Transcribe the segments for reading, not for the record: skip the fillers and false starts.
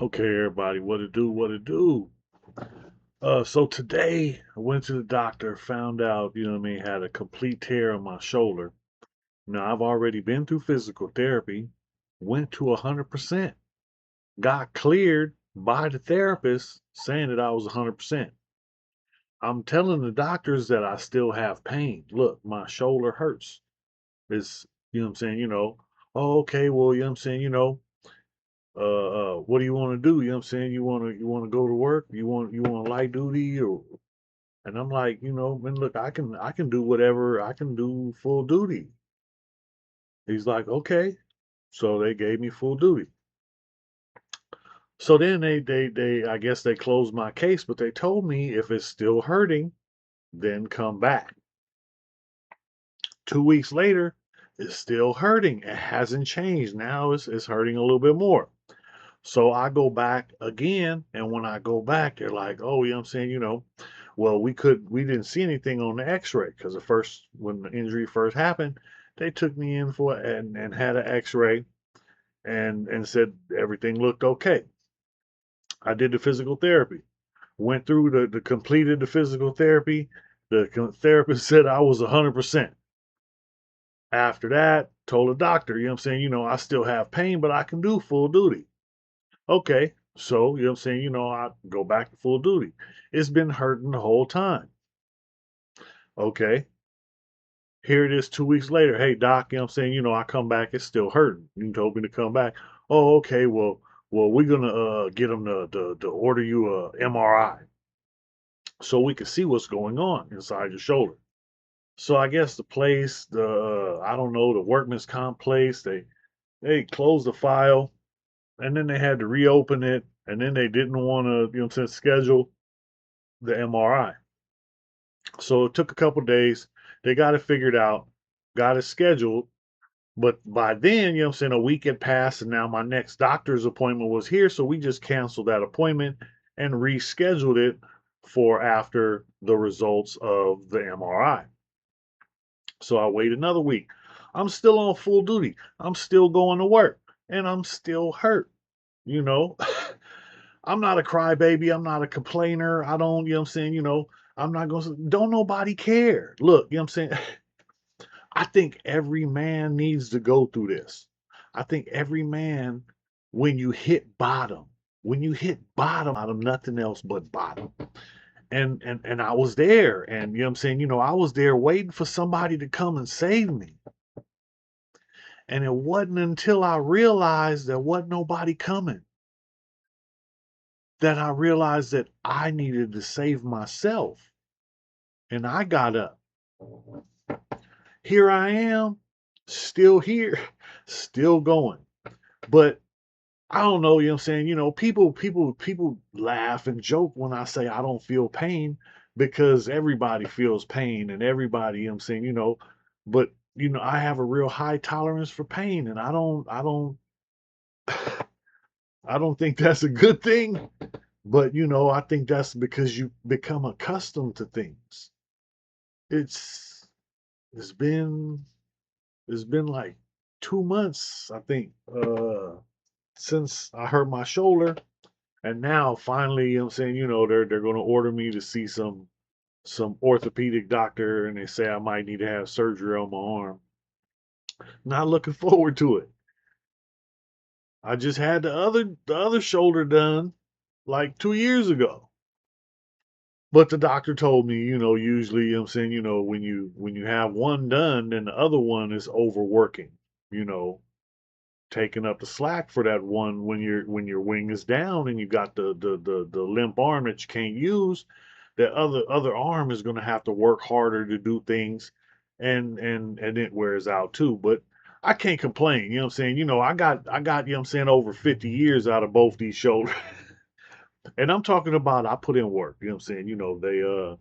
Okay, everybody, what it do, what it do. So today I went to the doctor, found out, had a complete tear on my shoulder. Now I've already been through physical therapy, went to 100%, got cleared by the therapist saying that I was 100%. I'm telling the doctors that I still have pain. Look, my shoulder hurts. It's, what I'm saying, oh, okay, well, what do you want to do? You know what I'm saying? You want to go to work? You want light duty or and I'm like, man, look, I can do whatever. I can do full duty. He's like, okay. So they gave me full duty. So then they I guess they closed my case, but they told me if it's still hurting, then come back. 2 weeks later, it's still hurting. It hasn't changed. Now it's hurting a little bit more. So I go back again, and when I go back, they're like, "Oh, you know what I'm saying? Well, we didn't see anything on the X-ray because the first when the injury first happened, they took me in for and had an X-ray and said everything looked okay. I did the physical therapy, went through the completed the physical therapy. The therapist said I was 100%. After that, told the doctor, you know what I'm saying? I still have pain, but I can do full duty. Okay. So, you know what I'm saying? I go back to full duty. It's been hurting the whole time. Okay. Here it is 2 weeks later. Hey, doc, you know what I'm saying? I come back, it's still hurting. You told me to come back. Oh, okay. Well, we're gonna get them to order you a MRI so we can see what's going on inside your shoulder. So I guess the place, I don't know, the workman's comp place, they closed the file and then they had to reopen it, and then they didn't want to, schedule the MRI. So it took a couple days. They got it figured out, got it scheduled. But by then, you know what I'm saying, a week had passed, and now my next doctor's appointment was here. So we just canceled that appointment and rescheduled it for after the results of the MRI. So I wait another week. I'm still on full duty. I'm still going to work, and I'm still hurt. You know, I'm not a crybaby. I'm not a complainer. I don't, you know what I'm saying, I'm not going to, don't nobody care. Look, you know what I'm saying? I think every man needs to go through this. I think every man, when you hit bottom, nothing else but bottom. And I was there, and you know what I'm saying, I was there waiting for somebody to come and save me. And it wasn't until I realized there wasn't nobody coming that I realized that I needed to save myself. And I got up. Here I am, still here, still going. But I don't know, you know what I'm saying? People laugh and joke when I say I don't feel pain because everybody feels pain and everybody, you know what I'm saying, but I have a real high tolerance for pain and I don't think that's a good thing, but I think that's because you become accustomed to things. It's it's been it's been like 2 months, I think, since I hurt my shoulder. And now finally, you know what I'm saying, they're gonna order me to see some orthopedic doctor and they say I might need to have surgery on my arm. Not looking forward to it. I just had the other shoulder done like 2 years ago. But the doctor told me, usually, you know what I'm saying, when you have one done, then the other one is overworking, you know, taking up the slack for that one when your wing is down and you got the limp arm that you can't use. The other arm is going to have to work harder to do things, and it wears out too. But I can't complain. You know what I'm saying? I got you know what I'm saying, over 50 years out of both these shoulders. And I'm talking about I put in work. You know what I'm saying? They I you know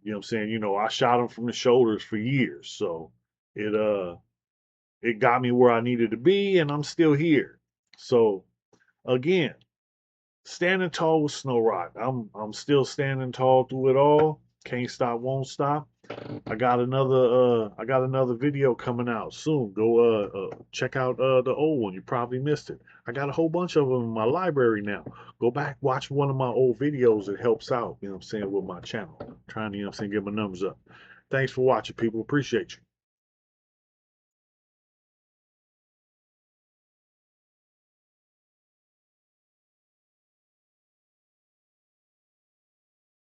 what I'm saying, I shot them from the shoulders for years. So it it got me where I needed to be, and I'm still here. So again, standing tall with Snow Rock. I'm still standing tall through it all. Can't stop, won't stop. I got another video coming out soon. Go check out the old one. You probably missed it. I got a whole bunch of them in my library now. Go back, watch one of my old videos. It helps out, you know what I'm saying, with my channel. Trying to, you know what I'm saying, get my numbers up. Thanks for watching, people. Appreciate you.